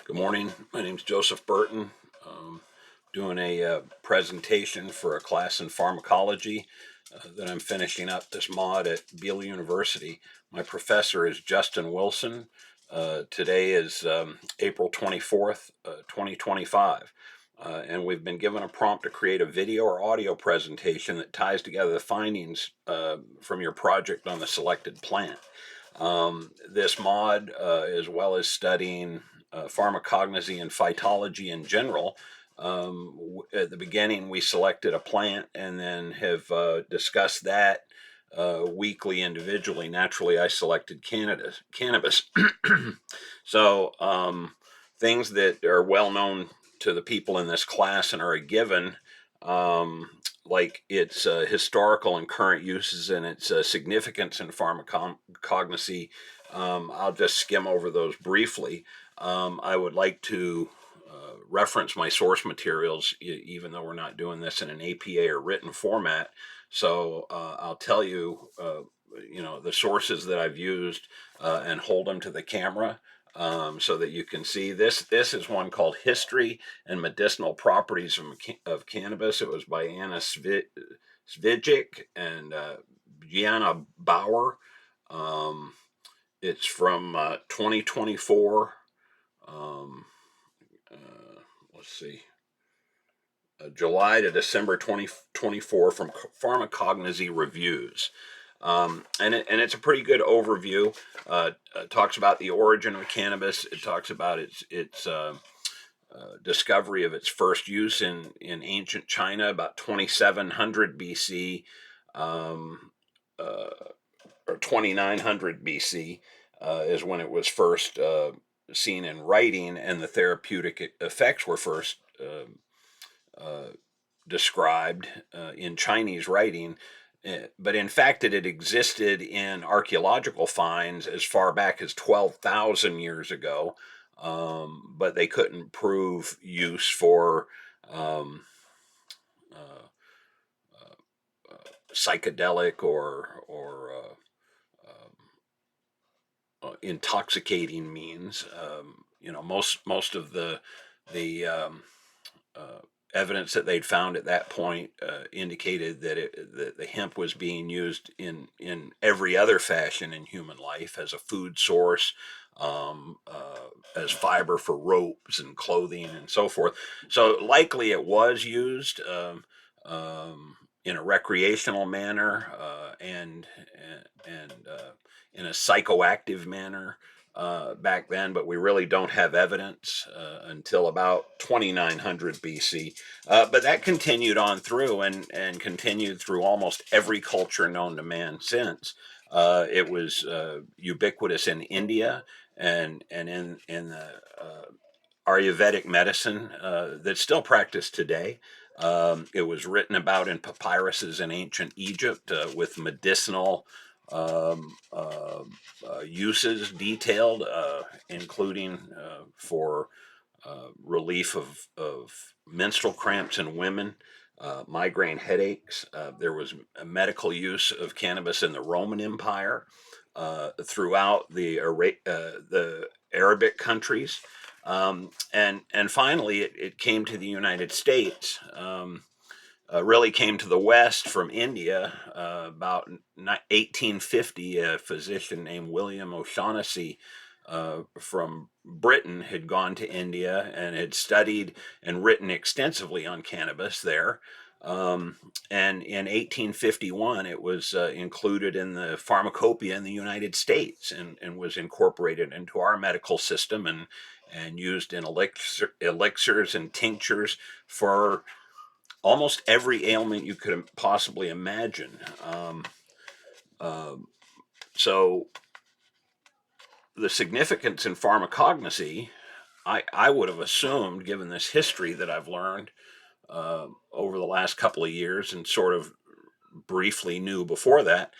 Good morning. My name's Joseph Burton. Doing a presentation for a class in pharmacology that I'm finishing up this mod at Beale University. My professor is Justin Wilson. Today is April 24th, 2025. And we've been given a prompt to create a video or audio presentation that ties together the findings from your project on the selected plant. This mod, as well as studying pharmacognosy and phytology in general, at the beginning we selected a plant and then have discussed that weekly individually. Naturally, I selected cannabis. So things that are well known to the people in this class and are a given, like its historical and current uses and its significance in pharmacognosy. I'll just skim over those briefly. I would like to reference my source materials, even though we're not doing this in an APA or written format. So I'll tell you, the sources that I've used and hold them to the camera. So that you can see this. This is one called History and Medicinal Properties of Cannabis. It was by Anna Svijic and Gianna Bauer. It's from 2024. Let's see. July to December 2024 from Pharmacognosy Reviews. And it's a pretty good overview. Talks about the origin of cannabis. It talks about its discovery of its first use in ancient China about 2700 BC or 2900 BC is when it was first seen in writing, and the therapeutic effects were first described in Chinese writing. But in fact, it had existed in archaeological finds as far back as 12,000 years ago, but they couldn't prove use for psychedelic or intoxicating means. Most of the evidence that they'd found at that point indicated that the hemp was being used in every other fashion in human life, as a food source, as fiber for ropes and clothing and so forth. So likely it was used in a recreational manner and in a psychoactive manner back then, but we really don't have evidence until about 2900 BC. But that continued on through and continued through almost every culture known to man since. It was ubiquitous in India and in the Ayurvedic medicine that's still practiced today. It was written about in papyruses in ancient Egypt with medicinal uses detailed, including for relief of menstrual cramps in women, migraine headaches. There was a medical use of cannabis in the Roman Empire, throughout the Arabic countries, and finally it came to the United States. Really came to the West from India about 1850. A physician named William O'Shaughnessy from Britain had gone to India and had studied and written extensively on cannabis there. And in 1851, it was included in the pharmacopoeia in the United States and was incorporated into our medical system and used in elixirs and tinctures for almost every ailment you could possibly imagine. So the significance in pharmacognosy, I would have assumed, given this history that I've learned over the last couple of years and sort of briefly knew before that,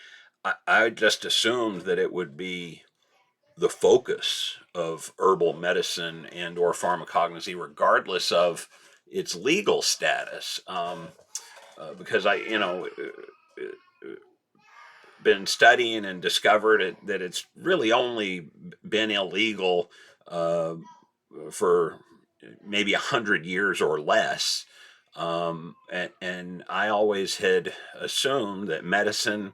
I just assumed that it would be the focus of herbal medicine and or pharmacognosy, regardless of its legal status. Because been studying and discovered that it's really only been illegal for maybe 100 years or less. And I always had assumed that medicine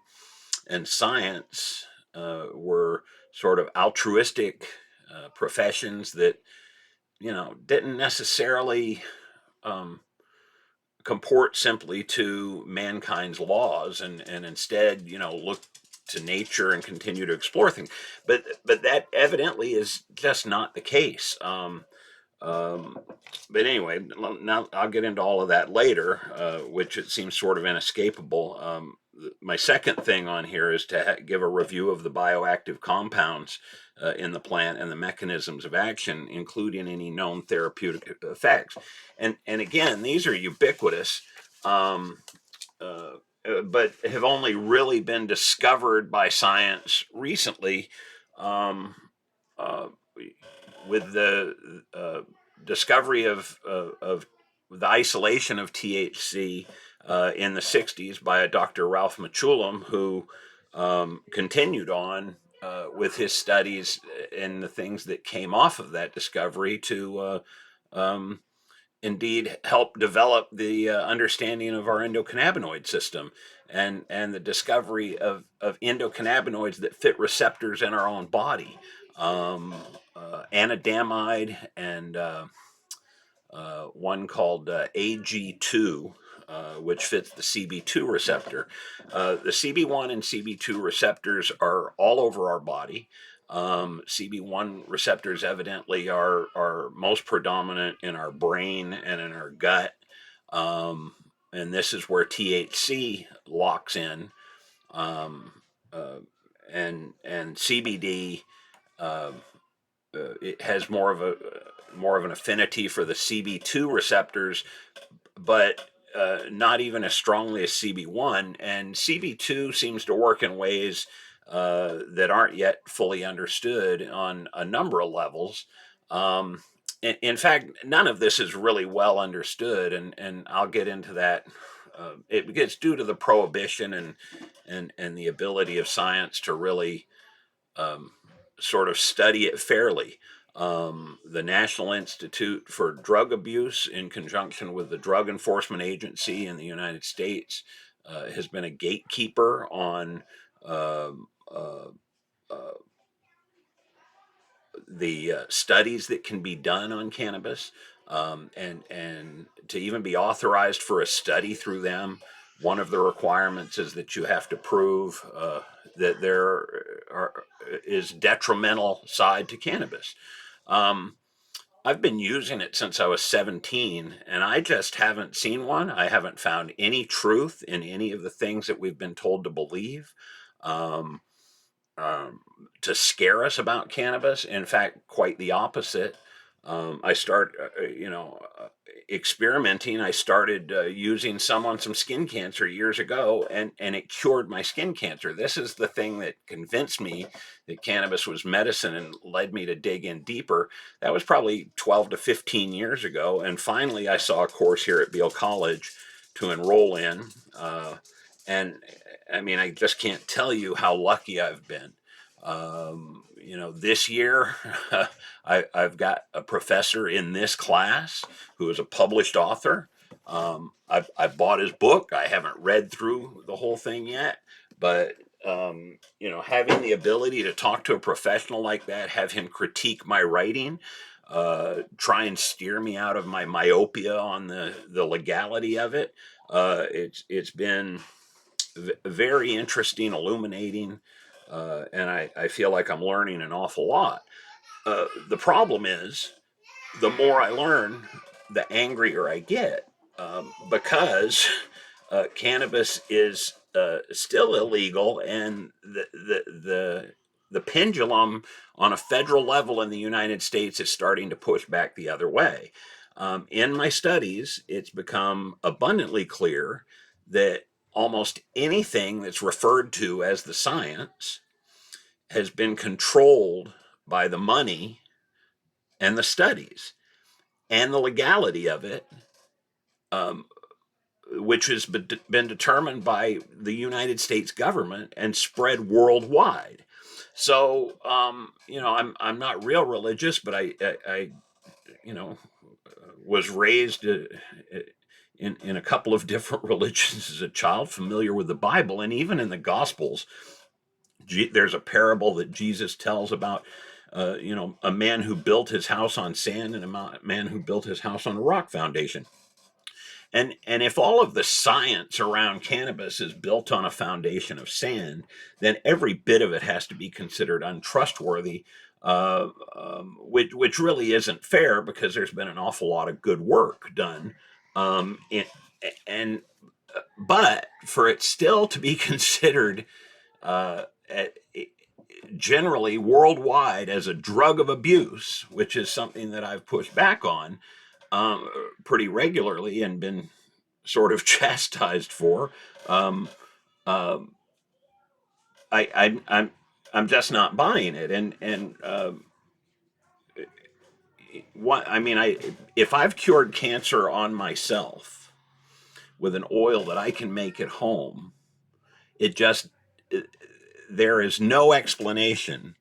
and science were sort of altruistic professions that, didn't necessarily um, comport simply to mankind's laws, and instead, look to nature and continue to explore things. But that evidently is just not the case. Um, but anyway, now I'll get into all of that later, which it seems sort of inescapable. My second thing on here is to give a review of the bioactive compounds in the plant and the mechanisms of action, including any known therapeutic effects. And again, these are ubiquitous, um, but have only really been discovered by science recently. Um, uh, with the discovery of the isolation of THC in the 60s by a Dr. Ralph Mechoulam, who continued on with his studies and the things that came off of that discovery to um, indeed help develop the understanding of our endocannabinoid system, and the discovery of endocannabinoids that fit receptors in our own body. Anandamide and one called AG2, which fits the CB2 receptor. The CB1 and CB2 receptors are all over our body. CB1 receptors evidently are most predominant in our brain and in our gut. And this is where THC locks in. Um, uh, and CBD, uh, it has more of an affinity for the CB2 receptors, but not even as strongly as CB1. And CB2 seems to work in ways that aren't yet fully understood on a number of levels. In fact, none of this is really well understood, and I'll get into that. It gets due to the prohibition and the ability of science to really um, sort of study it fairly. The National Institute for Drug Abuse, in conjunction with the Drug Enforcement Agency in the United States, has been a gatekeeper on um uh, uh, the studies that can be done on cannabis, and to even be authorized for a study through them. One of the requirements is that you have to prove that is detrimental side to cannabis. Um, I've been using it since I was 17, and I just haven't seen one. I haven't found any truth in any of the things that we've been told to believe. Um, um, to scare us about cannabis. In fact, quite the opposite. I start, experimenting. I started using some on some skin cancer years ago, and it cured my skin cancer. This is the thing that convinced me that cannabis was medicine and led me to dig in deeper. That was probably 12 to 15 years ago. And finally, I saw a course here at Beale College to enroll in. And I mean, I just can't tell you how lucky I've been. This year, I've got a professor in this class who is a published author. I bought his book. I haven't read through the whole thing yet, but having the ability to talk to a professional like that, have him critique my writing, try and steer me out of my myopia on the legality of it. It's been very interesting, illuminating, and I feel like I'm learning an awful lot. The problem is, the more I learn, the angrier I get, because cannabis is still illegal, and the pendulum on a federal level in the United States is starting to push back the other way. In my studies, it's become abundantly clear that almost anything that's referred to as the science has been controlled by the money and the studies and the legality of it, um, which has been determined by the United States government and spread worldwide. So, I'm not real religious, but I was raised in a couple of different religions as a child, familiar with the Bible, and even in the Gospels, there's a parable that Jesus tells about, a man who built his house on sand and a man who built his house on a rock foundation. And if all of the science around cannabis is built on a foundation of sand, then every bit of it has to be considered untrustworthy, which really isn't fair, because there's been an awful lot of good work done. Um, in, and but for it still to be considered uh, generally worldwide as a drug of abuse, which is something that I've pushed back on pretty regularly and been sort of chastised for. Um, um, I'm just not buying it, and what I mean, if I've cured cancer on myself with an oil that I can make at home, it just there is no explanation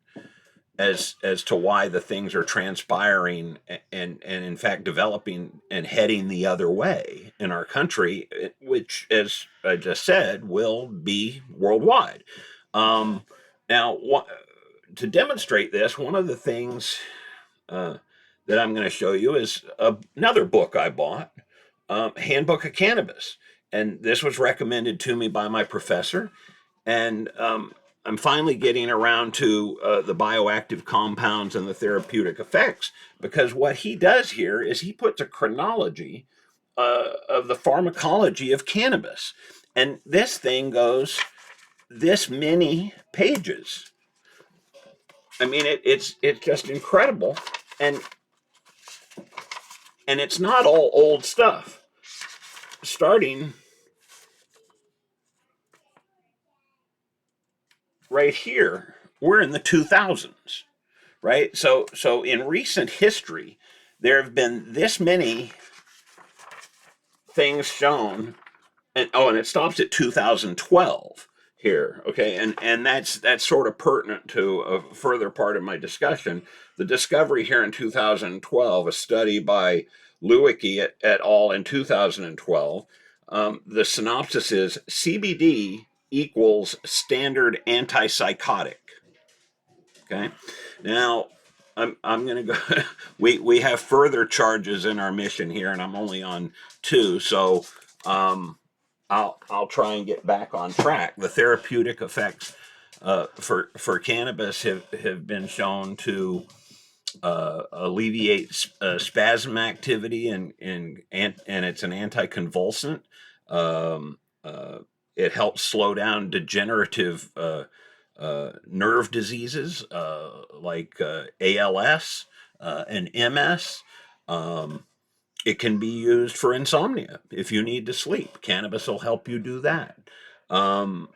as to why the things are transpiring and in fact developing and heading the other way in our country, which, as I just said, will be worldwide. Um, now, to demonstrate this, one of the things uh, that I'm going to show you is another book I bought, Handbook of Cannabis, and this was recommended to me by my professor, and I'm finally getting around to the bioactive compounds and the therapeutic effects, because what he does here is he puts a chronology of the pharmacology of cannabis. And this thing goes this many pages. I mean, it's just incredible. And and it's not all old stuff. Starting right here, we're in the 2000s. Right? So in recent history, there have been this many things shown, and it stops at 2012 here. Okay, and that's sort of pertinent to a further part of my discussion. The discovery here in 2012, a study by Lewicki et al. In 2012. The synopsis is CBD equals standard antipsychotic. Okay. Now, I'm going to go. We have further charges in our mission here, and I'm only on two, so I'll try and get back on track. The therapeutic effects for cannabis have been shown to alleviate spasm activity, and it's an anticonvulsant. Um, it helps slow down degenerative nerve diseases like ALS and MS. Um, it can be used for insomnia if you need to sleep. Cannabis will help you do that. Um,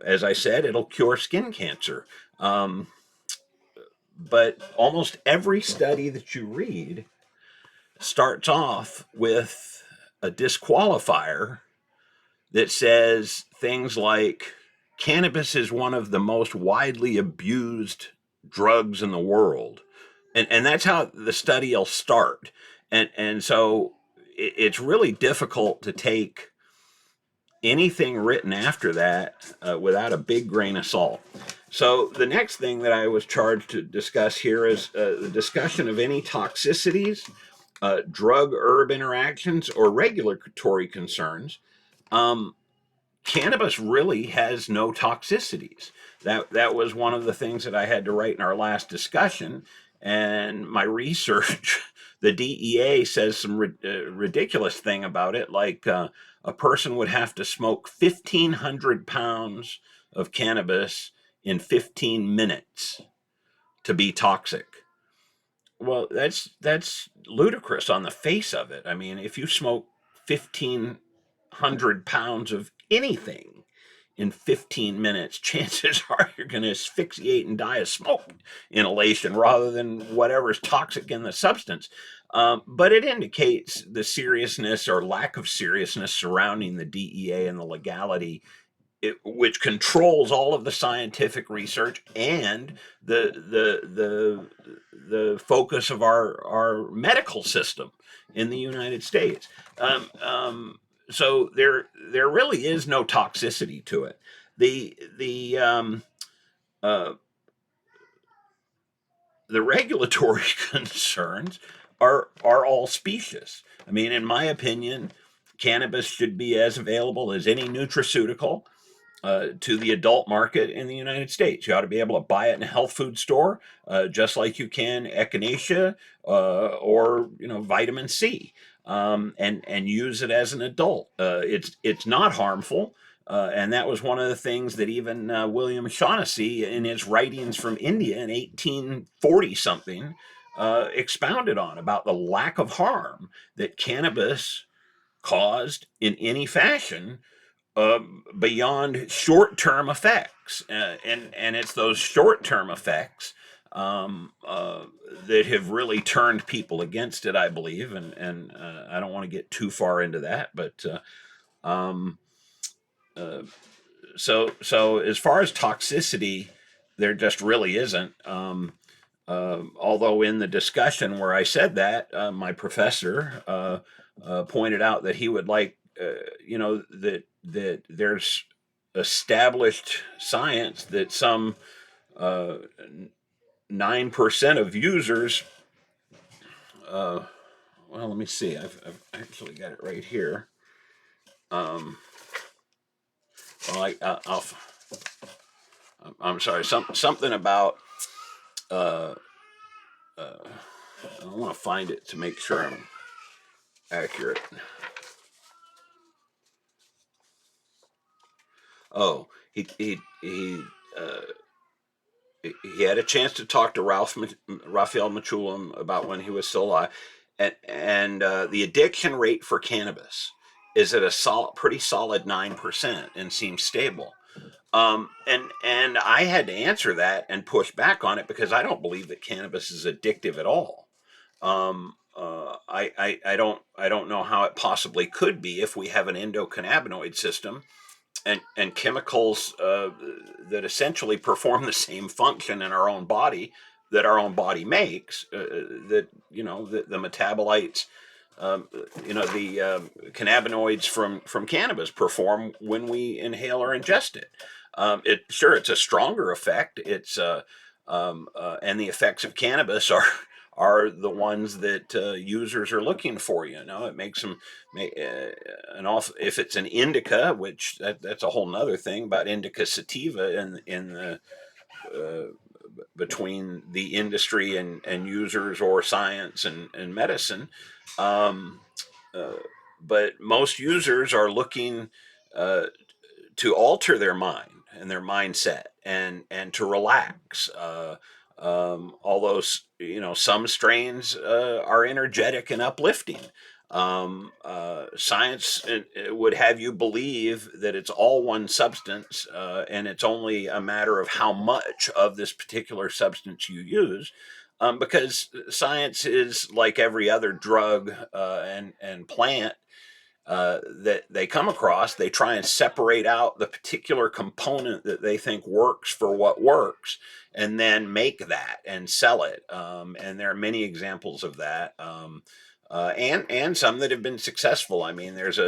as I said, it'll cure skin cancer. But almost every study that you read starts off with a disqualifier that says things like cannabis is one of the most widely abused drugs in the world. And that's how the study will start. And so it's really difficult to take anything written after that without a big grain of salt. So the next thing that I was charged to discuss here is the discussion of any toxicities, drug herb interactions, or regulatory concerns. Um, Cannabis really has no toxicities. That was one of the things that I had to write in our last discussion. And my research, the DEA says some ridiculous thing about it, like a person would have to smoke 1,500 pounds of cannabis in 15 minutes to be toxic. Well, that's ludicrous on the face of it. I mean, if you smoke 1,500 pounds of anything in 15 minutes, chances are you're going to asphyxiate and die of smoke inhalation rather than whatever's toxic in the substance. But it indicates the seriousness or lack of seriousness surrounding the DEA and the legality which controls all of the scientific research and the focus of our medical system in the United States. So there really is no toxicity to it. The uh, the regulatory concerns are all specious. I mean, in my opinion, cannabis should be as available as any nutraceutical to the adult market in the United States. You ought to be able to buy it in a health food store, just like you can echinacea or vitamin C, and use it as an adult. It's not harmful. And that was one of the things that even William Shaughnessy, in his writings from India in 1840 something, expounded on about the lack of harm that cannabis caused in any fashion beyond short-term effects, and it's those short-term effects that have really turned people against it, I believe, and I don't want to get too far into that, but um, uh, so as far as toxicity, there just really isn't. Although in the discussion where I said that, my professor pointed out that he would like, that there's established science that some uh, 9% of users. Uh, well, let me see. I've actually got it right here. Um, well, I'm sorry. Something about. Uh, I want to find it to make sure I'm accurate. Oh, uh, he had a chance to talk to Raphael Mechoulam about when he was still alive, and the addiction rate for cannabis is at a pretty solid 9% and seems stable. And I had to answer that and push back on it because I don't believe that cannabis is addictive at all. I don't know how it possibly could be if we have an endocannabinoid system and chemicals that essentially perform the same function in our own body that our own body makes. That the metabolites, the cannabinoids from cannabis perform when we inhale or ingest it. It's a stronger effect. And the effects of cannabis are the ones that users are looking for. It makes them if it's an indica, which that's a whole nother thing about indica sativa in the between the industry and users or science and medicine. Um, uh, but most users are looking uh, to alter their mind and their mindset and to relax. Although some strains are energetic and uplifting. Science would have you believe that it's all one substance, and it's only a matter of how much of this particular substance you use. Because science is like every other drug and plant that they come across. They try and separate out the particular component that they think works for what works, and then make that and sell it. And there are many examples of that, and some that have been successful. I mean, there's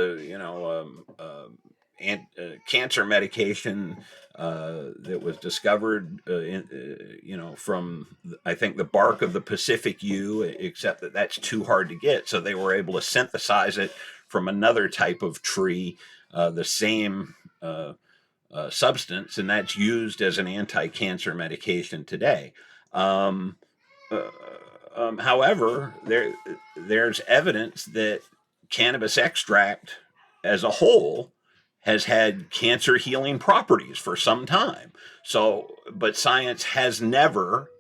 cancer medication that was discovered from I think the bark of the Pacific yew, except that that's too hard to get, so they were able to synthesize it from another type of tree, the same substance, and that's used as an anti-cancer medication today. Um, uh, However, there's evidence that cannabis extract as a whole has had cancer healing properties for some time. So, but science has never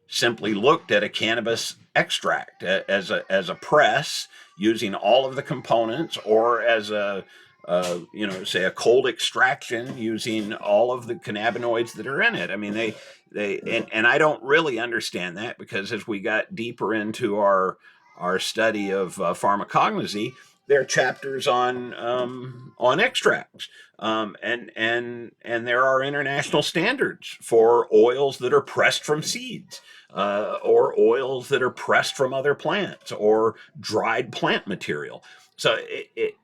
simply looked at a cannabis extract as a press using all of the components, or as say a cold extraction using all of the cannabinoids that are in it. I mean, and I don't really understand that, because as we got deeper into our study of pharmacognosy, there are chapters on extracts, and there are international standards for oils that are pressed from seeds, or oils that are pressed from other plants, or dried plant material. So it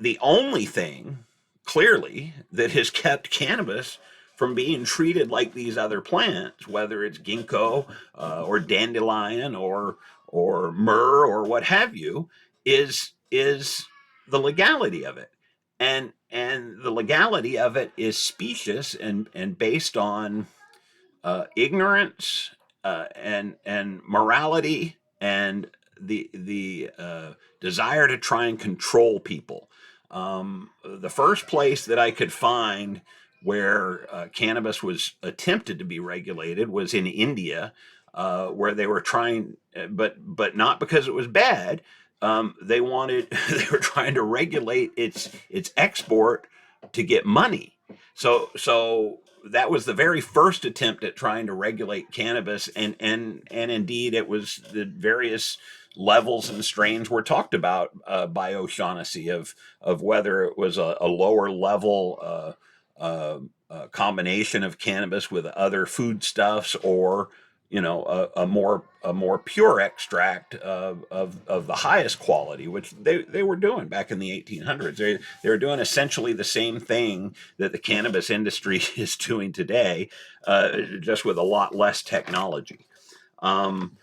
the only thing clearly that has kept cannabis from being treated like these other plants, whether it's ginkgo, or dandelion, or myrrh, or what have you, is the legality of it, and the legality of it is specious and based on ignorance, and morality, and the desire to try and control people. The first place that I could find where cannabis was attempted to be regulated was in India, where they were trying, but not because it was bad. They wanted they were trying to regulate its export to get money. So that was the very first attempt at trying to regulate cannabis, and indeed it was the various levels and strains were talked about by O'Shaughnessy of whether it was a lower level combination of cannabis with other foodstuffs, or a more pure extract of the highest quality, which they were doing back in the 1800s. They were doing essentially the same thing that the cannabis industry is doing today, just with a lot less technology. Um,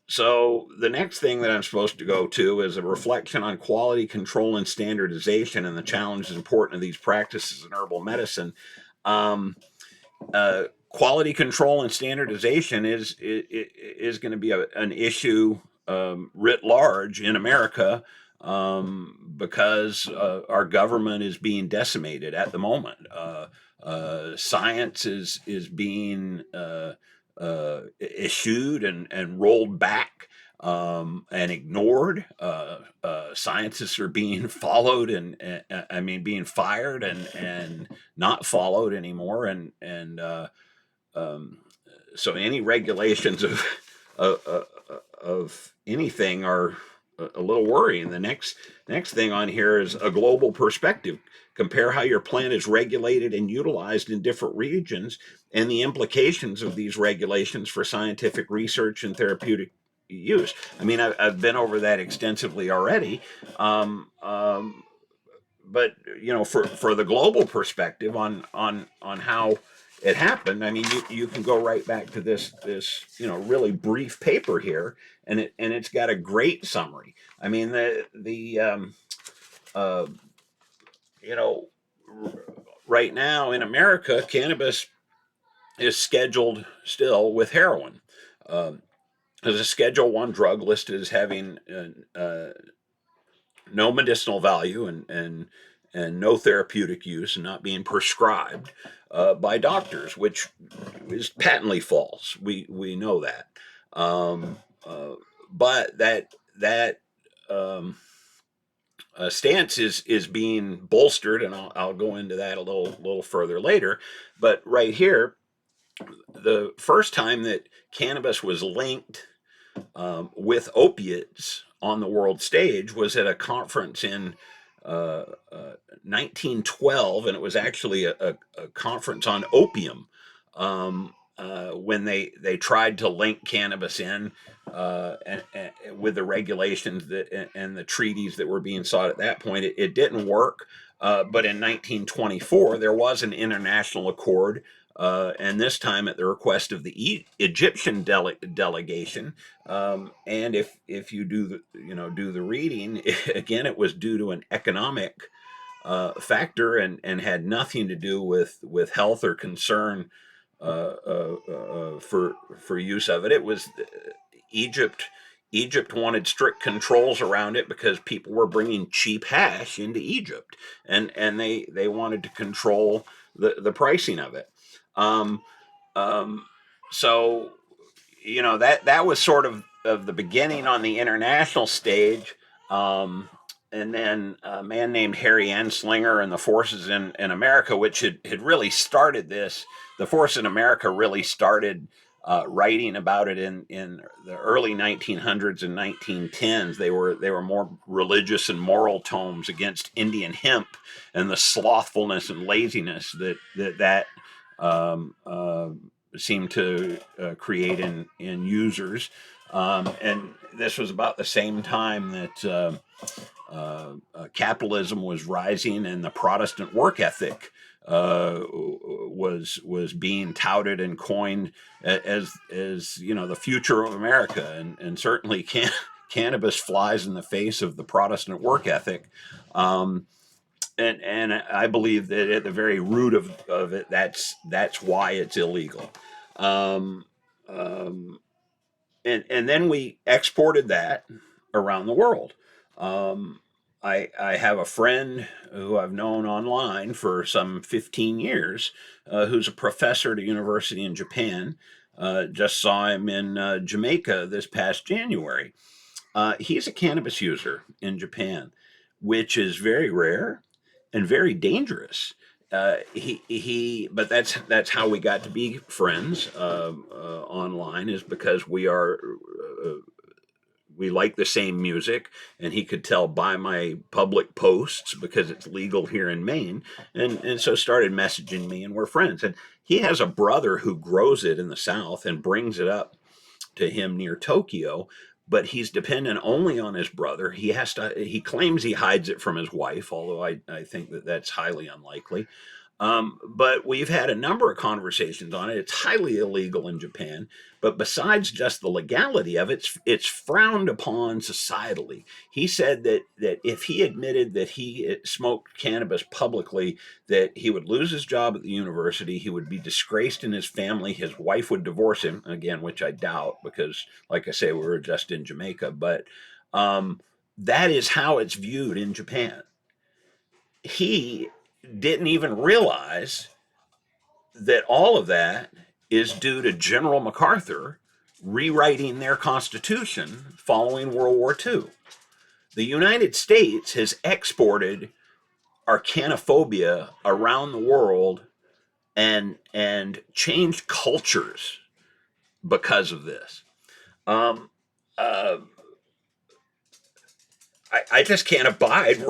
so the next thing that I'm supposed to go to is a reflection on quality control and standardization and the challenges important of these practices in herbal medicine. Um, Quality control and standardization is going to be an issue writ large in America, because our government is being decimated at the moment. Science is being eschewed and rolled back, and ignored. Scientists are being followed, and I mean being fired, and not followed anymore, and um, so any regulations of, of anything are a little worrying. The next thing on here is a global perspective. Compare how your plant is regulated and utilized in different regions, and the implications of these regulations for scientific research and therapeutic use. I mean, I've been over that extensively already. Um, um, but for the global perspective on how it happened, I mean, you can go right back to this really brief paper here, and it's got a great summary. I mean, the uh, you know right now in America, cannabis is scheduled still with heroin. As a Schedule 1 drug listed as having no medicinal value, and no therapeutic use, and not being prescribed by doctors, which is patently false. We know that, um, uh, but that um, stance is being bolstered, and I'll go into that a little further later. But right here, the first time that cannabis was linked with opiates on the world stage was at a conference in uh, uh, 1912, and it was actually a conference on opium, when they tried to link cannabis in, and with the regulations and the treaties that were being sought at that point. It didn't work. But in 1924, there was an international accord, and this time at the request of the Egyptian delegation. And if you do the reading, again, it was due to an economic factor, and had nothing to do with health or concern for use of it. It was Egypt. Egypt wanted strict controls around it because people were bringing cheap hash into Egypt, and they wanted to control the pricing of it. Um, um, so that was sort of the beginning on the international stage. And then a man named Harry Anslinger and the forces in America, which had really started this. The force in America really started writing about it in the early 1900s and 1910s. They were more religious and moral tomes against Indian hemp and the slothfulness and laziness that um, uh, seemed to create in users. And this was about the same time that capitalism was rising and the Protestant work ethic was being touted and coined as the future of America, and certainly cannabis flies in the face of the Protestant work ethic. Um, and I believe that at the very root of it, that's why it's illegal. Um, um, and then we exported that around the world. Um, I have a friend who I've known online for some 15 years, who's a professor at a university in Japan. Just saw him in Jamaica this past January. He's a cannabis user in Japan, which is very rare and very dangerous. But that's how we got to be friends online, is because uh, we like the same music, and he could tell by my public posts because it's legal here in Maine, and so started messaging me, and we're friends. And he has a brother who grows it in the South and brings it up to him near Tokyo, but he's dependent only on his brother. He claims he hides it from his wife, although I think that that's highly unlikely. But we've had a number of conversations on it. It's highly illegal in Japan, but besides just the legality of it, it's frowned upon societally. He said that if he admitted that he smoked cannabis publicly, that he would lose his job at the university, he would be disgraced in his family, his wife would divorce him again, which I doubt because, like I say, we were just in Jamaica. But that is how it's viewed in Japan. He didn't even realize that all of that is due to General MacArthur rewriting their constitution following World War II. The United States has exported our canophobia around the world and changed cultures because of this. Um, uh, I just can't abide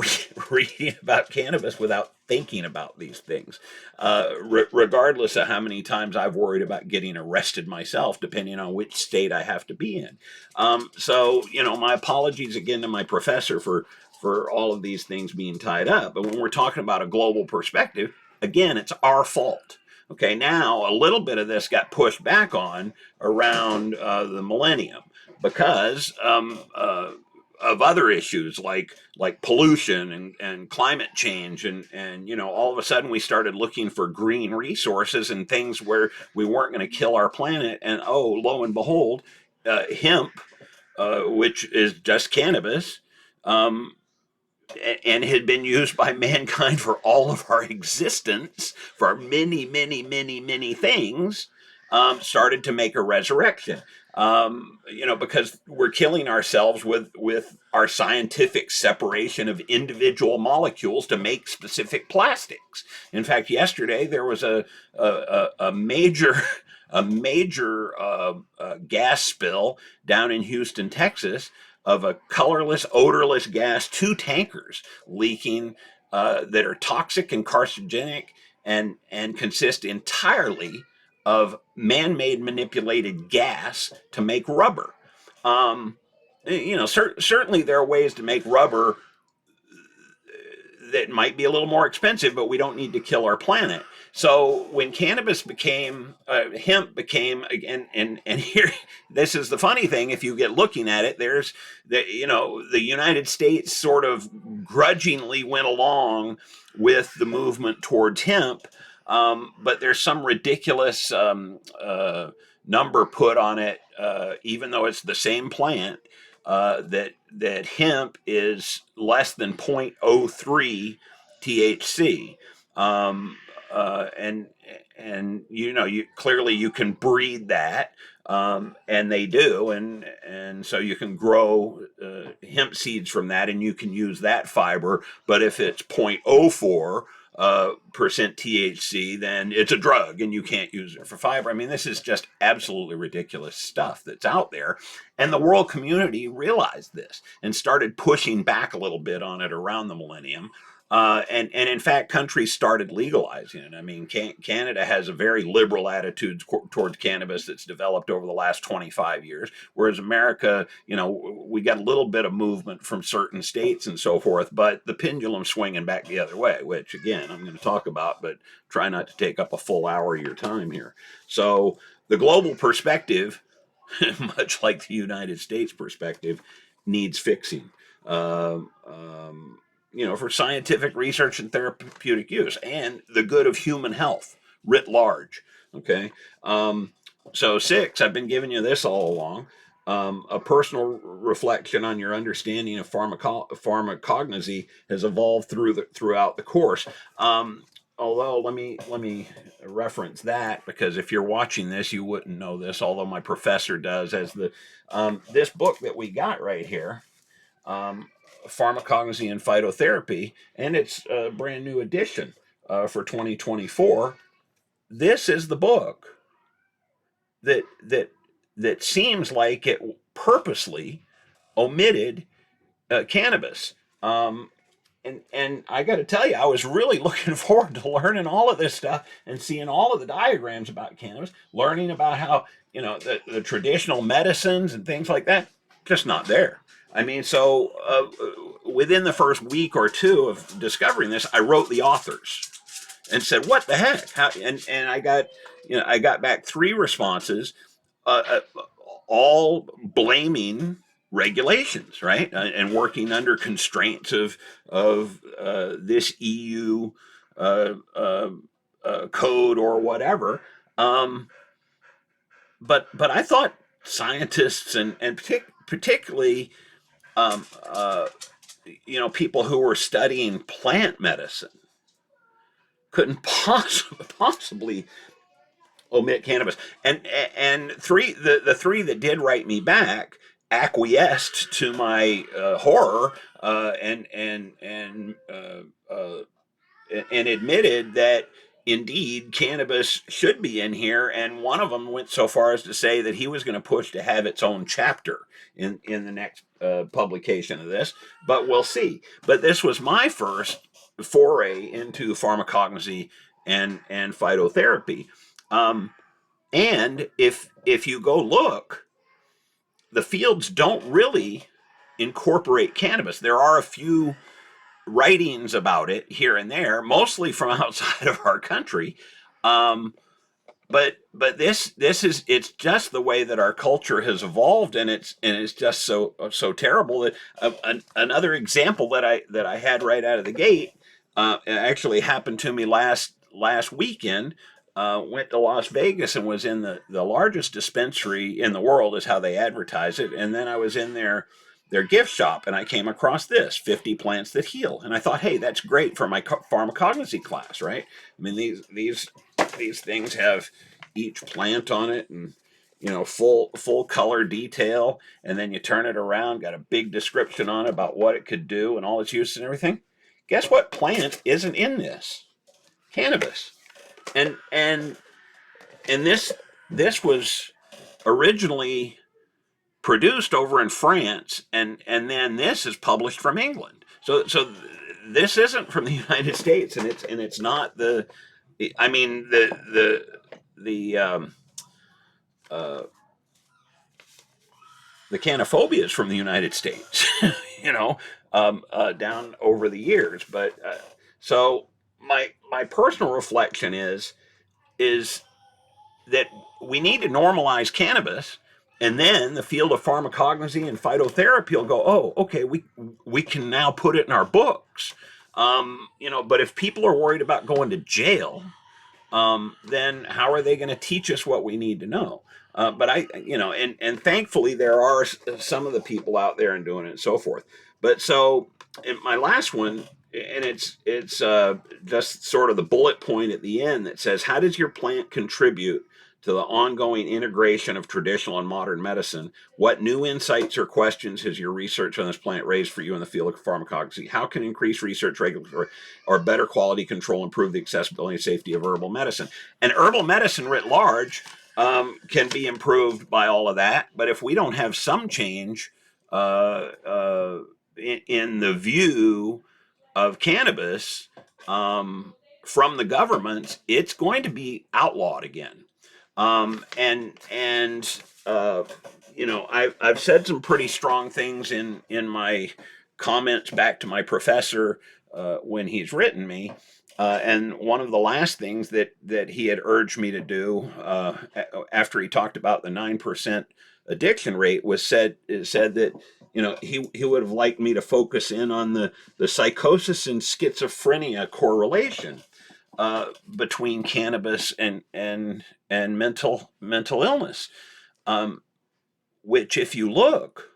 reading about cannabis without thinking about these things, regardless of how many times I've worried about getting arrested myself, depending on which state I have to be in. So, my apologies again to my professor for all of these things being tied up. But when we're talking about a global perspective, again, it's our fault. Okay, now a little bit of this got pushed back on around the millennium because of other issues like pollution and climate change, and all of a sudden we started looking for green resources and things where we weren't going to kill our planet, and oh, lo and behold, hemp, which is just cannabis, um, and had been used by mankind for all of our existence for many, many, many, many things, started to make a resurrection. Because we're killing ourselves with our scientific separation of individual molecules to make specific plastics. In fact, yesterday there was a major gas spill down in Houston, Texas, of a colorless, odorless gas, two tankers leaking, that are toxic and carcinogenic, and consist entirely of man-made manipulated gas to make rubber. Um, Certainly there are ways to make rubber that might be a little more expensive, but we don't need to kill our planet. So when hemp became again, and here, this is the funny thing. If you get looking at it, there's the United States sort of grudgingly went along with the movement towards hemp, but there's some ridiculous number put on it, even though it's the same plant, that hemp is less than 0.03 THC, um, and you clearly you can breed that, and they do, and so you can grow hemp seeds from that, and you can use that fiber. But if it's 0.04, percent THC, then it's a drug and you can't use it for fiber. I mean, this is just absolutely ridiculous stuff that's out there. And the world community realized this and started pushing back a little bit on it around the millennium. And in fact, countries started legalizing it. I mean, Canada has a very liberal attitude towards cannabis that's developed over the last 25 years, whereas America, we got a little bit of movement from certain states and so forth, but the pendulum's swinging back the other way, which again, I'm going to talk about, but try not to take up a full hour of your time here. So the global perspective, much like the United States perspective, needs fixing. Um, um, for scientific research and therapeutic use and the good of human health writ large. Okay. So 6, I've been giving you this all along. A personal reflection on your understanding of pharmacognosy has evolved throughout the course. Although let me reference that, because if you're watching this, you wouldn't know this. Although my professor does, as the this book that we got right here, um, Pharmacognosy and Phytotherapy, and it's a brand new edition for 2024. This is the book that seems like it purposely omitted cannabis. And I got to tell you, I was really looking forward to learning all of this stuff and seeing all of the diagrams about cannabis, learning about how the traditional medicines and things like that, just not there. I mean, so within the first week or two of discovering this, I wrote the authors and said, "What the heck?" And I got back 3 responses, all blaming regulations, right, and working under constraints of this EU uh, uh, code or whatever. Um, but I thought scientists and particularly um, uh, people who were studying plant medicine couldn't possibly omit cannabis. And 3, the 3 that did write me back acquiesced to my horror, and admitted that indeed cannabis should be in here. And one of them went so far as to say that he was going to push to have its own chapter in the next publication of this. But we'll see. But this was my first foray into pharmacognosy and phytotherapy. Um, and if you go look, the fields don't really incorporate cannabis. There are a few writings about it here and there, mostly from outside of our country. Um, but this is, it's just the way that our culture has evolved, and it's just so terrible that another example that I had right out of the gate, it actually happened to me last weekend. Went to Las Vegas and was in the largest dispensary in the world, is how they advertise it. And then I was in their gift shop, and I came across this 50 plants that heal, and I thought, hey, that's great for my pharmacognosy class, right? I mean, these things have each plant on it, and full color detail, and then you turn it around, got a big description on it about what it could do and all its uses and everything. Guess what plant isn't in this? Cannabis. And this was originally produced over in France, and then this is published from England. So this isn't from the United States, and it's not the. I mean uh, the canophobia is from the United States, down over the years. But so my personal reflection is that we need to normalize cannabis, and then the field of pharmacognosy and phytotherapy will go, oh, okay, we can now put it in our books. But if people are worried about going to jail, then how are they going to teach us what we need to know? But and thankfully there are some of the people out there and doing it and so forth. But so in my last one, and it's just sort of the bullet point at the end that says, how does your plant contribute to the ongoing integration of traditional and modern medicine. What new insights or questions has your research on this plant raised for you in the field of pharmacognosy? How can increased research, regulatory, or better quality control improve the accessibility and safety of herbal medicine? And herbal medicine writ large can be improved by all of that. But if we don't have some change in the view of cannabis from the government, it's going to be outlawed again. You know, I've said some pretty strong things in my comments back to my professor when he's written me. And one of the last things that he had urged me to do after he talked about the 9% addiction rate was said that, you know, he would have liked me to focus in on the psychosis and schizophrenia correlation between cannabis and mental illness, which, if you look,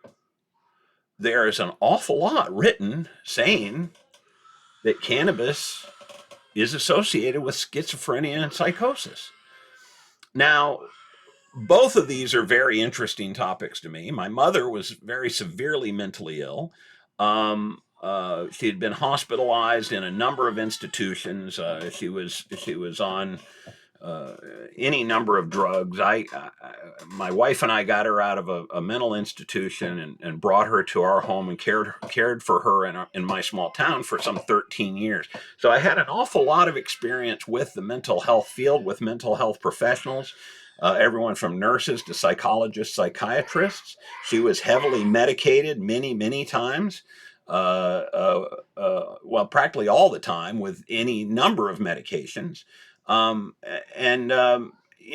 there is an awful lot written saying that cannabis is associated with schizophrenia and psychosis. Now, both of these are very interesting topics to me. My mother was very severely mentally ill. She had been hospitalized in a number of institutions. She was on any number of drugs. My wife and I got her out of a mental institution and brought her to our home and cared for her in my small town for some 13 years. So I had an awful lot of experience with the mental health field, with mental health professionals. Everyone from nurses to psychologists, psychiatrists. She was heavily medicated many times. Well, practically all the time with any number of medications. You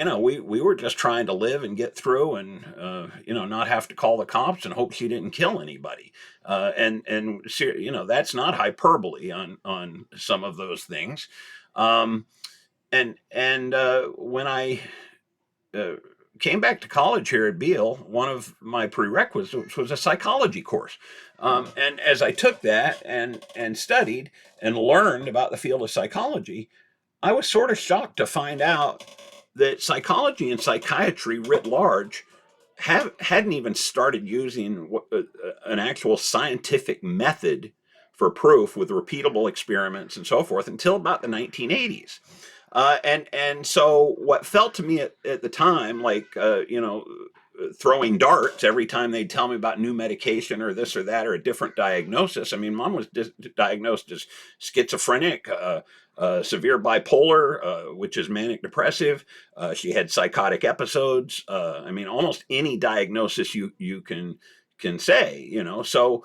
know, we were just trying to live and get through and, you know, not have to call the cops and hope she didn't kill anybody. You know, that's not hyperbole on some of those things. When I came back to college here at Beale, one of my prerequisites was a psychology course. And as I took that and studied and learned about the field of psychology, I was sort of shocked to find out that psychology and psychiatry writ large hadn't even started using an actual scientific method for proof with repeatable experiments and so forth until about the 1980s. So what felt to me at the time like, you know, throwing darts every time they'd tell me about new medication or this or that or a different diagnosis. I mean, mom was diagnosed as schizophrenic, severe bipolar, which is manic depressive. She had psychotic episodes. I mean, almost any diagnosis you can say, you know. So,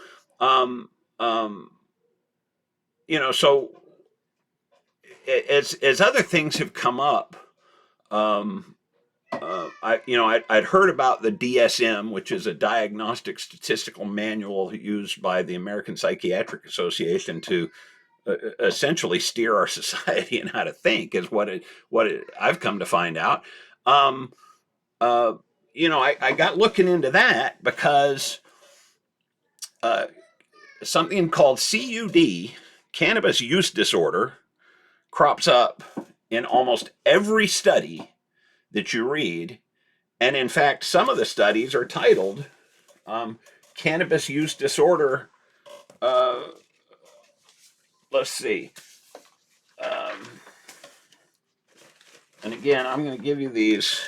you know, so as other things have come up, I'd heard about the DSM, which is a diagnostic statistical manual used by the American Psychiatric Association to essentially steer our society and how to think, is what I've come to find out. You know, I got looking into that because something called CUD, cannabis use disorder, crops up in almost every study that you read. And in fact, some of the studies are titled cannabis use disorder. Let's see. And again, I'm going to give you these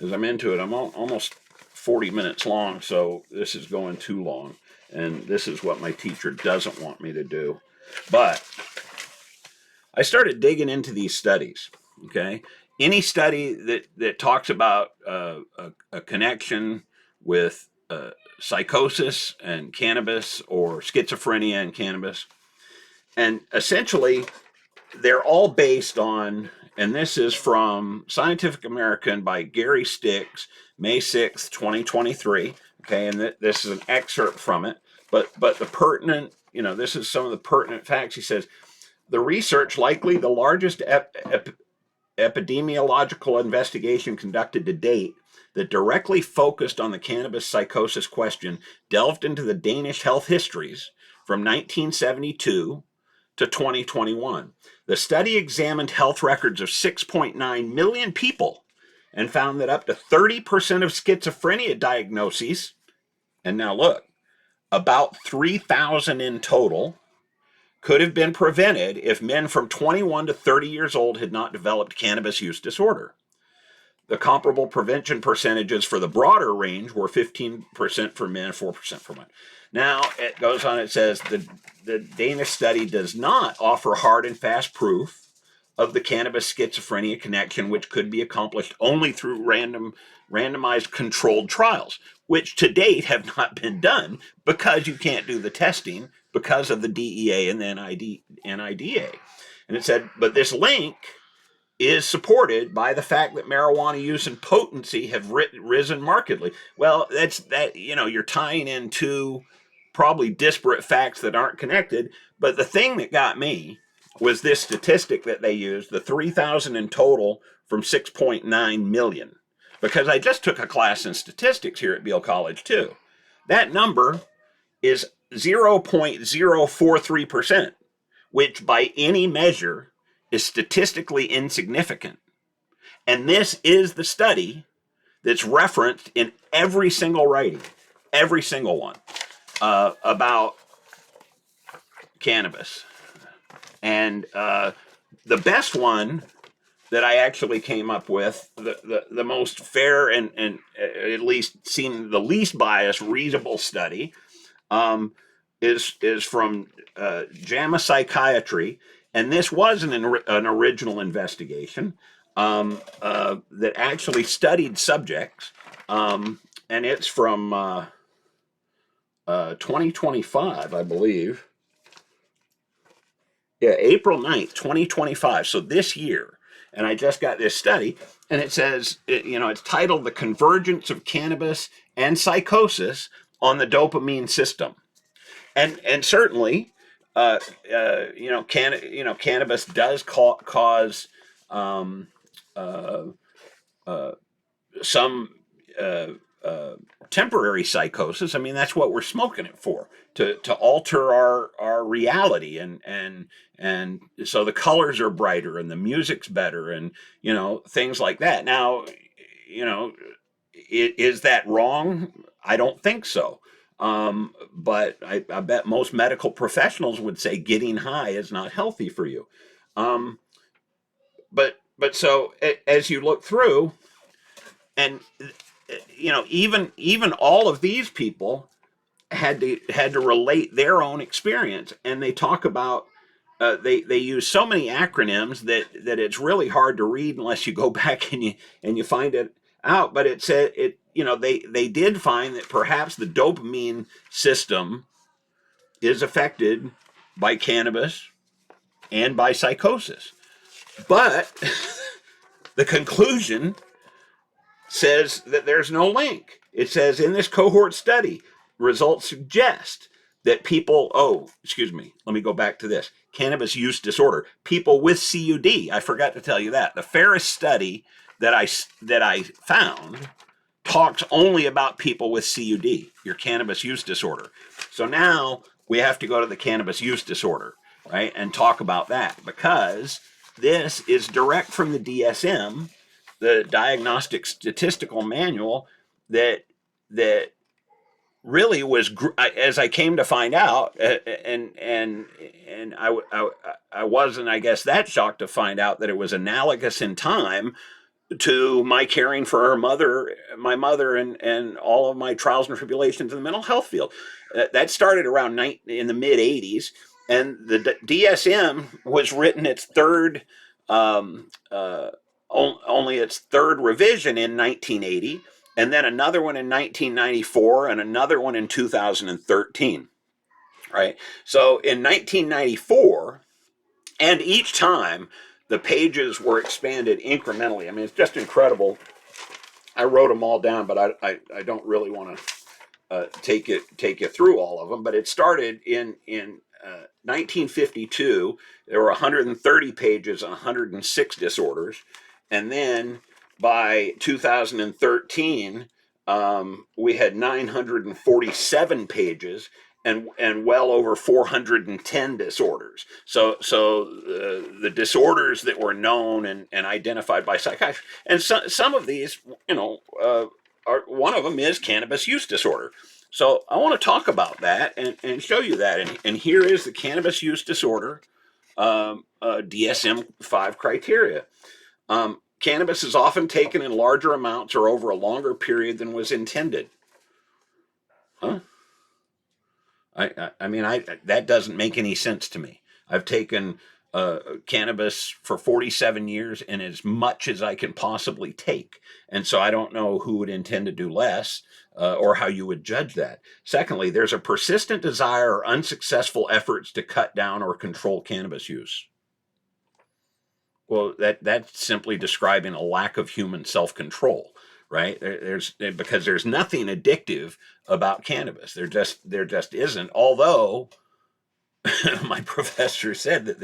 as I'm into it. I'm almost 40 minutes long, so this is going too long. And this is what my teacher doesn't want me to do. But I started digging into these studies, okay? Any study that talks about a connection with psychosis and cannabis or schizophrenia and cannabis, and essentially they're all based on, and this is from Scientific American by Gary Sticks, May 6th, 2023, okay, and this is an excerpt from it, but the pertinent, you know, this is some of the pertinent facts. He says, the research, likely the largest epidemiological investigation conducted to date that directly focused on the cannabis psychosis question, delved into the Danish health histories from 1972 to 2021. The study examined health records of 6.9 million people and found that up to 30% of schizophrenia diagnoses, and now look, about 3,000 in total, could have been prevented if men from 21 to 30 years old had not developed cannabis use disorder. The comparable prevention percentages for the broader range were 15% for men, 4% for women. Now, it goes on, it says the Danish study does not offer hard and fast proof of the cannabis schizophrenia connection, which could be accomplished only through randomized controlled trials, which to date have not been done because you can't do the testing because of the DEA and the NIDA. And it said, but this link is supported by the fact that marijuana use and potency have risen markedly. Well, you're tying in two probably disparate facts that aren't connected. But the thing that got me was this statistic that they used, the 3,000 in total from 6.9 million. Because I just took a class in statistics here at Beale College too. That number is 0.043%, which by any measure is statistically insignificant. And this is the study that's referenced in every single writing, every single one, about cannabis. And the best one that I actually came up with, the most fair and at least seemed the least biased, reasonable study, is from JAMA Psychiatry, and this was an original investigation that actually studied subjects, and it's from 2025, I believe. Yeah, April 9th, 2025, so this year. And I just got this study, and it says, it's titled "The Convergence of Cannabis and Psychosis on the Dopamine System." And certainly, cannabis does cause some temporary psychosis. I mean, that's what we're smoking it for, to alter our reality, and so the colors are brighter and the music's better, and things like that. Now, is that wrong? I don't think so. But I bet most medical professionals would say getting high is not healthy for you. But so as you look through, and even all of these people had to relate their own experience, and they talk about they use so many acronyms that it's really hard to read unless you go back and you find it out. But it said they did find that perhaps the dopamine system is affected by cannabis and by psychosis. But the conclusion says that there's no link. It says in this cohort study, results suggest that let me go back to this. Cannabis use disorder. People with CUD. I forgot to tell you that. The fairest study that I found talks only about people with CUD, your cannabis use disorder. So now we have to go to the cannabis use disorder, right, and talk about that, because this is direct from the DSM, the Diagnostic Statistical Manual, that really was, as I came to find out, and I wasn't, I guess, that shocked to find out that it was analogous in time to my caring for my mother, and all of my trials and tribulations in the mental health field. That started around in the mid 80s, and the DSM was written its third, only its third revision in 1980, and then another one in 1994, and another one in 2013. Right. So in 1994, and each time the pages were expanded incrementally. I mean, it's just incredible. I wrote them all down, but I don't really want to take you through all of them. But it started in 1952. There were 130 pages, 106 disorders, and then by 2013, we had 947 pages and well over 410 disorders. So the disorders that were known and identified by psychiatry, and some of these, are one of them is cannabis use disorder. So I want to talk about that and show you that. And here is the cannabis use disorder DSM-5 criteria. Cannabis is often taken in larger amounts or over a longer period than was intended. Huh? I mean, that doesn't make any sense to me. I've taken cannabis for 47 years and as much as I can possibly take. And so I don't know who would intend to do less or how you would judge that. Secondly, there's a persistent desire or unsuccessful efforts to cut down or control cannabis use. Well, that's simply describing a lack of human self-control, right? Because there's nothing addictive about cannabis. There just isn't. Although my professor said that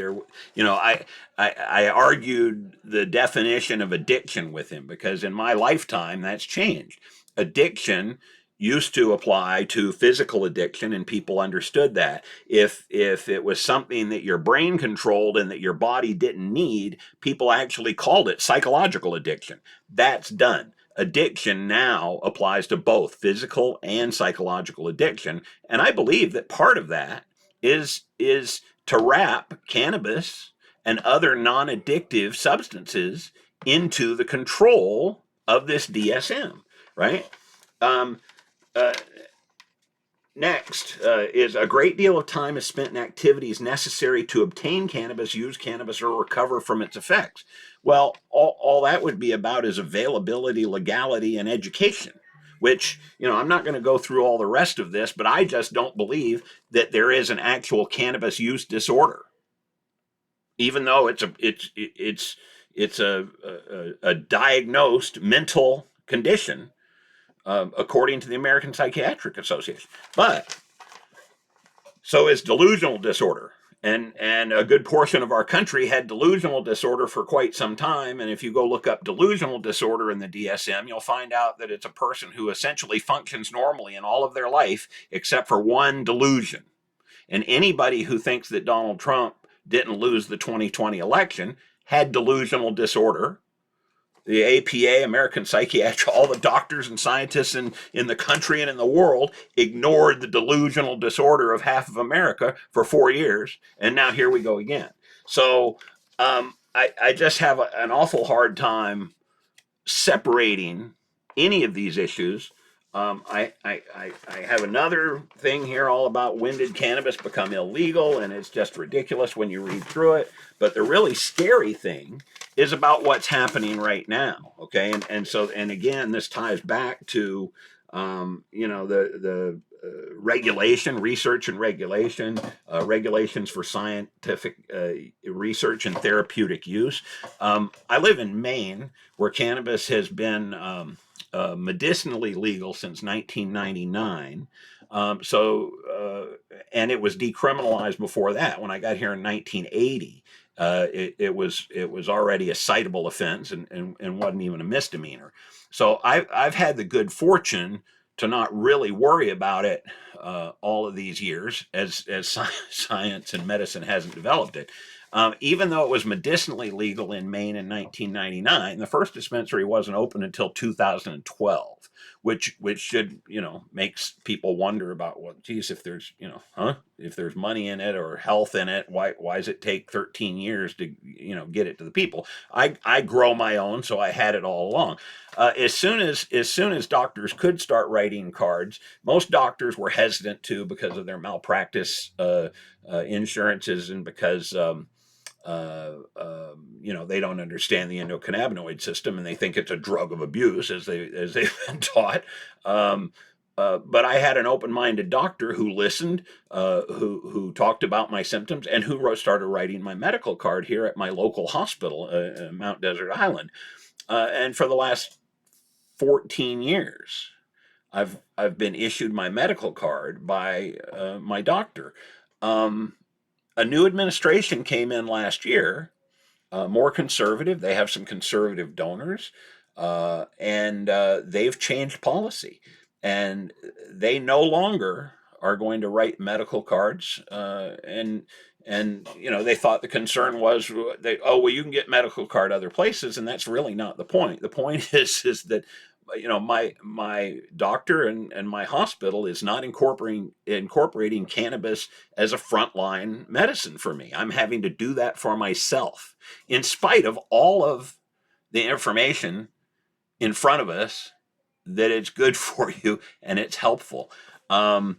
I argued the definition of addiction with him because in my lifetime that's changed. Addiction used to apply to physical addiction and people understood that. If it was something that your brain controlled and that your body didn't need, people actually called it psychological addiction. That's done. Addiction now applies to both physical and psychological addiction, and I believe that part of that is to wrap cannabis and other non-addictive substances into the control of this DSM, right? Um, uh, Next is a great deal of time is spent in activities necessary to obtain cannabis, use cannabis, or recover from its effects. Well, all that would be about is availability, legality, and education, which, I'm not going to go through all the rest of this, but I just don't believe that there is an actual cannabis use disorder, even though it's a diagnosed mental condition according to the American Psychiatric Association. But so is delusional disorder. And a good portion of our country had delusional disorder for quite some time. And if you go look up delusional disorder in the DSM, you'll find out that it's a person who essentially functions normally in all of their life except for one delusion. And anybody who thinks that Donald Trump didn't lose the 2020 election had delusional disorder. The APA, American Psychiatry, all the doctors and scientists in the country and in the world ignored the delusional disorder of half of America for 4 years, and now here we go again. So I just have an awful hard time separating any of these issues. I have another thing here all about when did cannabis become illegal, and it's just ridiculous when you read through it. But the really scary thing is about what's happening right now. Okay, and again, this ties back to the regulation, research and regulation, regulations for scientific research and therapeutic use. I live in Maine, where cannabis has been medicinally legal since 1999. And it was decriminalized before that. When I got here in 1980, it was already a citable offense and wasn't even a misdemeanor. So I've had the good fortune to not really worry about it all of these years as science and medicine hasn't developed it. Even though it was medicinally legal in Maine in 1999, the first dispensary wasn't open until 2012, which should, makes people wonder about, well, geez, if there's, if there's money in it or health in it, why does it take 13 years to, get it to the people? I grow my own, so I had it all along. As soon as doctors could start writing cards, most doctors were hesitant to because of their malpractice insurances and because they don't understand the endocannabinoid system and they think it's a drug of abuse as they've been taught. But I had an open-minded doctor who listened, who talked about my symptoms, and who started writing my medical card here at my local hospital, Mount Desert Island. And for the last 14 years, I've been issued my medical card by my doctor. A new administration came in last year, more conservative. They have some conservative donors, and they've changed policy. And they no longer are going to write medical cards, and they thought the concern was well, you can get medical card other places, and that's really not the point. The point is that my doctor and my hospital is not incorporating cannabis as a frontline medicine for me. I'm having to do that for myself, in spite of all of the information in front of us that it's good for you and it's helpful. I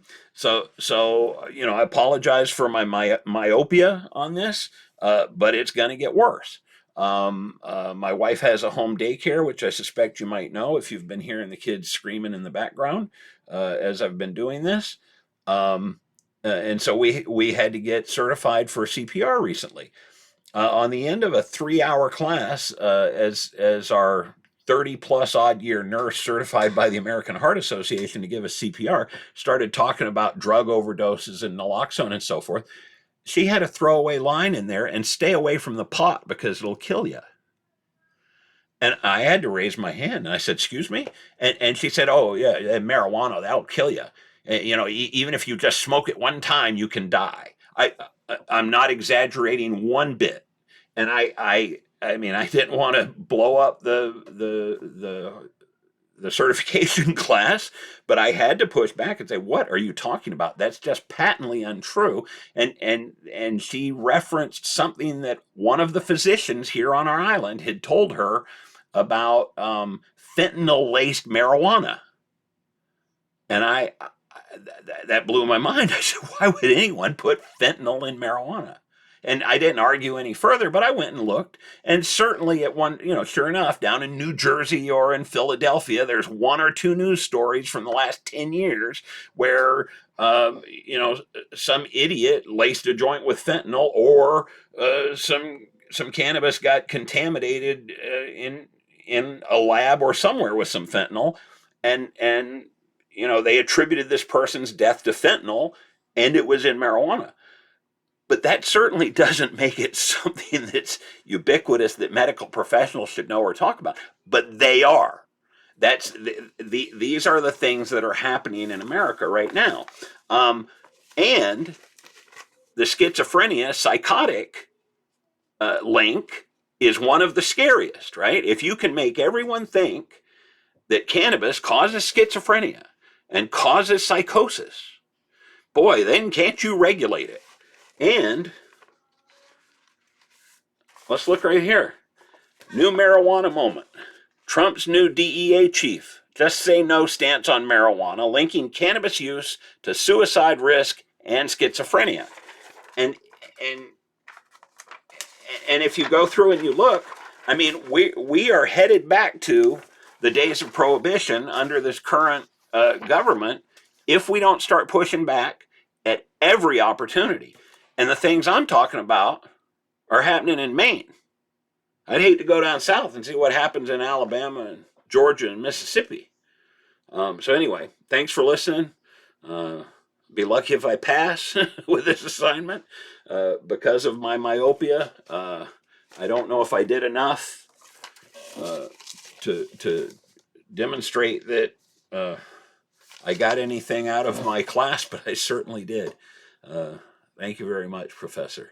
apologize for my myopia on this, but it's going to get worse. My wife has a home daycare, which I suspect you might know if you've been hearing the kids screaming in the background as I've been doing this. And so we had to get certified for CPR recently. On the end of a 3-hour class, as our 30 plus odd year nurse certified by the American Heart Association to give us CPR started talking about drug overdoses and naloxone and so forth, she had a throwaway line in there, and stay away from the pot because it'll kill you. And I had to raise my hand, and I said, excuse me? And she said, oh, yeah, marijuana, that'll kill you. Even if you just smoke it one time, you can die. I'm not exaggerating one bit. And I mean, I didn't want to blow up the certification class, but I had to push back and say, what are you talking about? That's just patently untrue. And she referenced something that one of the physicians here on our island had told her about fentanyl-laced marijuana. And that blew my mind. I said, why would anyone put fentanyl in marijuana? And I didn't argue any further, but I went and looked. And certainly at one, sure enough, down in New Jersey or in Philadelphia, there's 1 or 2 news stories from the last 10 years where, some idiot laced a joint with fentanyl, or some cannabis got contaminated in a lab or somewhere with some fentanyl. And they attributed this person's death to fentanyl, and it was in marijuana. But that certainly doesn't make it something that's ubiquitous that medical professionals should know or talk about. But they are. These are the things that are happening in America right now. And the schizophrenia, psychotic link is one of the scariest, right? If you can make everyone think that cannabis causes schizophrenia and causes psychosis, boy, then can't you regulate it? And let's look right here. New marijuana moment. Trump's new DEA chief. Just say no stance on marijuana, linking cannabis use to suicide risk and schizophrenia. And if you go through and you look, I mean, we are headed back to the days of prohibition under this current government if we don't start pushing back at every opportunity. And the things I'm talking about are happening in Maine. I'd hate to go down south and see what happens in Alabama and Georgia and Mississippi. So anyway, thanks for listening. Be lucky if I pass with this assignment. Because of my myopia, I don't know if I did enough to demonstrate that I got anything out of my class, but I certainly did. Thank you very much, Professor.